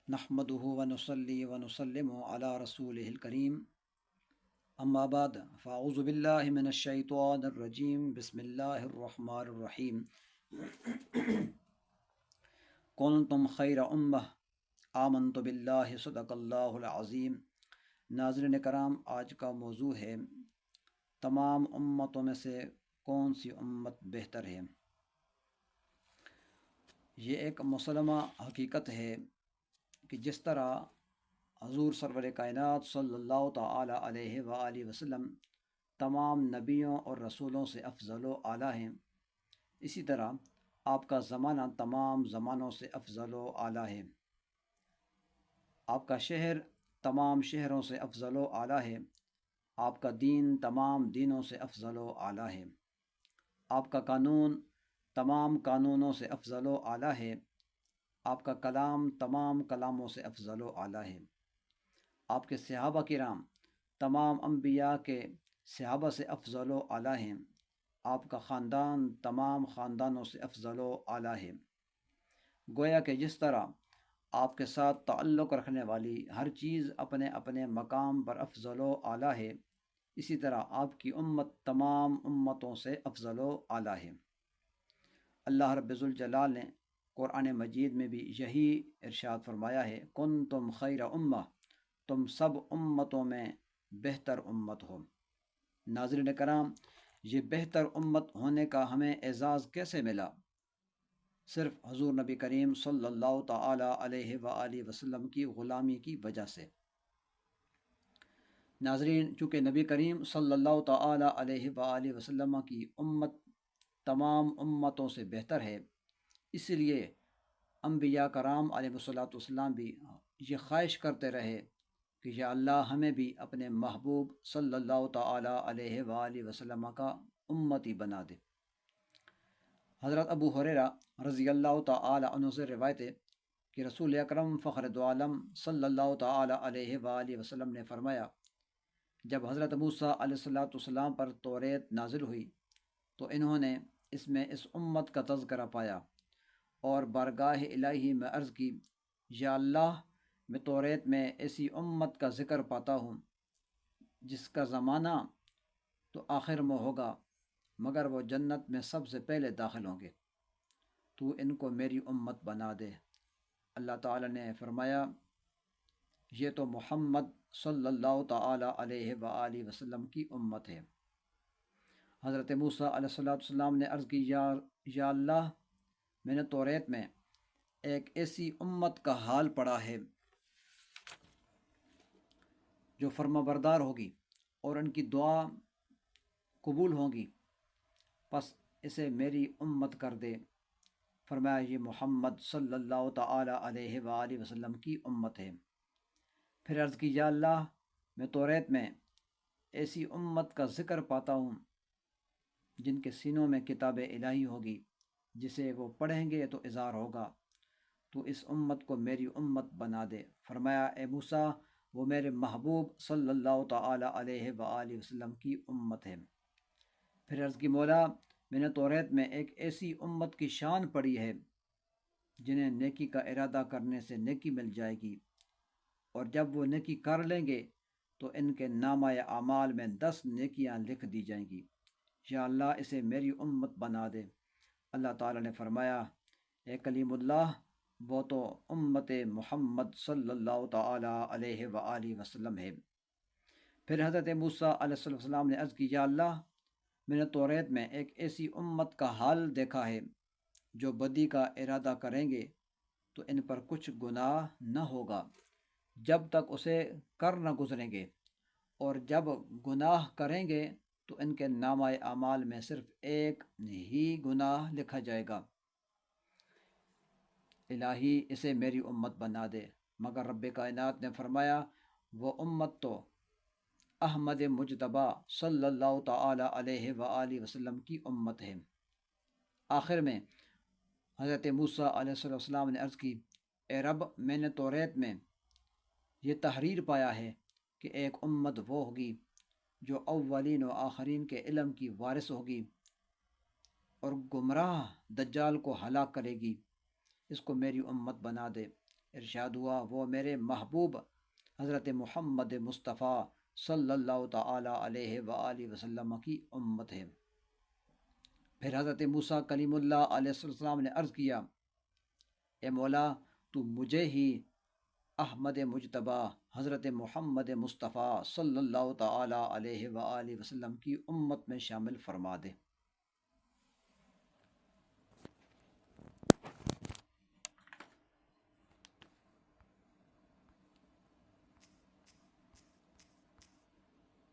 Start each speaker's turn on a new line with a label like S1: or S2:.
S1: نحمده ونصلي ونسلم على رسوله الكريم اما بعد فاعوذ باللہ من الشیطان الرجیم بسم اللہ الرحمن الرحیم کنتم خیر امہ آمنت باللہ صدق اللہ العظیم۔ ناظرین کرام، آج کا موضوع ہے تمام امتوں میں سے کون سی امت بہتر ہے۔ یہ ایک مسلمہ حقیقت ہے کہ جس طرح حضور سرور کائنات صلی اللہ تعالی علیہ وآلہ وسلم تمام نبیوں اور رسولوں سے افضل و اعلیٰ ہیں، اسی طرح آپ کا زمانہ تمام زمانوں سے افضل و اعلیٰ ہے۔ آپ کا شہر تمام شہروں سے افضل و اعلیٰ ہے۔ آپ کا دین تمام دینوں سے افضل و اعلیٰ ہے۔ آپ کا قانون تمام قانونوں سے افضل و اعلیٰ ہے۔ آپ کا کلام تمام کلاموں سے افضل و اعلیٰ ہے۔ آپ کے صحابہ کرام تمام انبیاء کے صحابہ سے افضل و اعلیٰ ہیں۔ آپ کا خاندان تمام خاندانوں سے افضل و اعلیٰ ہے۔ گویا کہ جس طرح آپ کے ساتھ تعلق رکھنے والی ہر چیز اپنے اپنے مقام پر افضل و اعلیٰ ہے، اسی طرح آپ کی امت تمام امتوں سے افضل و اعلیٰ ہے۔ اللہ رب ذوالجلال نے قرآن مجید میں بھی یہی ارشاد فرمایا ہے، کنتم خیر امہ، تم سب امتوں میں بہتر امت ہو۔ ناظرین کرام، یہ بہتر امت ہونے کا ہمیں اعزاز کیسے ملا؟ صرف حضور نبی کریم صلی اللہ تعالی علیہ وآلہ وسلم کی غلامی کی وجہ سے۔ ناظرین، چونکہ نبی کریم صلی اللہ تعالی علیہ وآلہ وسلم کی امت تمام امتوں سے بہتر ہے، اس لیے انبیاء کرام علیہ السلام بھی یہ خواہش کرتے رہے کہ یا اللہ ہمیں بھی اپنے محبوب صلی اللہ تعالی علیہ وآلہ وسلم کا امتی بنا دے۔ حضرت ابو ہریرہ رضی اللہ تعالی عنہ سے روایت ہے کہ رسول اکرم فخر دو عالم صلی اللہ تعالی علیہ وآلہ وسلم نے فرمایا، جب حضرت موسیٰ علیہ السلام پر توریت نازل ہوئی تو انہوں نے اس میں اس امت کا تذکرہ پایا اور بارگاہ الہی میں عرض کی، یا اللہ، میں توریت میں ایسی امت کا ذکر پاتا ہوں جس کا زمانہ تو آخر میں ہوگا، مگر وہ جنت میں سب سے پہلے داخل ہوں گے، تو ان کو میری امت بنا دے۔ اللہ تعالی نے فرمایا، یہ تو محمد صلی اللہ تعالی علیہ وآلہ وسلم کی امت ہے۔ حضرت موسیٰ علیہ السلام نے عرض کی، یا اللہ، میں نے توریت میں ایک ایسی امت کا حال پڑھا ہے جو فرما بردار ہوگی اور ان کی دعا قبول ہوگی، پس اسے میری امت کر دے۔ فرمایا، یہ محمد صلی اللہ تعالی علیہ وآلہ وسلم کی امت ہے۔ پھر عرض کی، یا اللہ، میں توریت میں ایسی امت کا ذکر پاتا ہوں جن کے سینوں میں کتاب الہی ہوگی، جسے وہ پڑھیں گے تو اظہار ہوگا، تو اس امت کو میری امت بنا دے۔ فرمایا، اے موسیٰ، وہ میرے محبوب صلی اللہ تعالی علیہ وآلہ وسلم کی امت ہے۔ پھر عرض کی، مولا، میں نے توریت میں ایک ایسی امت کی شان پڑھی ہے جنہیں نیکی کا ارادہ کرنے سے نیکی مل جائے گی، اور جب وہ نیکی کر لیں گے تو ان کے نامہ اعمال میں 10 نیکیاں لکھ دی جائیں گی، یا اللہ، اسے میری امت بنا دے۔ اللہ تعالیٰ نے فرمایا، اے کلیم اللہ، وہ تو امت محمد صلی اللہ تعالی علیہ وآلہ وسلم ہے۔ پھر حضرت موسیٰ علیہ السلام نے عرض کی، یا اللہ، میں نے توریت میں ایک ایسی امت کا حال دیکھا ہے جو بدی کا ارادہ کریں گے تو ان پر کچھ گناہ نہ ہوگا جب تک اسے کر نہ گزریں گے، اور جب گناہ کریں گے تو ان کے نامہ اعمال میں صرف ایک ہی گناہ لکھا جائے گا۔ الہی، اسے میری امت بنا دے۔ مگر رب کائنات نے فرمایا، وہ امت تو احمد مجتبیٰ صلی اللہ تعالی علیہ وآلہ وسلم کی امت ہے۔ آخر میں حضرت موسیٰ علیہ السلام نے عرض کی، اے رب، میں نے توریت میں یہ تحریر پایا ہے کہ ایک امت وہ ہوگی جو اولین و آخرین کے علم کی وارث ہوگی اور گمراہ دجال کو ہلاک کرے گی، اس کو میری امت بنا دے۔ ارشاد ہوا وہ میرے محبوب حضرت محمد مصطفیٰ صلی اللہ تعالیٰ علیہ وآلہ وسلم کی امت ہے۔ پھر حضرت موسیٰ کلیم اللہ علیہ السلام نے عرض کیا، اے مولا تو مجھے ہی احمد مجتبیٰ حضرت محمد مصطفیٰ صلی اللہ تعالیٰ علیہ وآلہ وسلم کی امت میں شامل فرما دے۔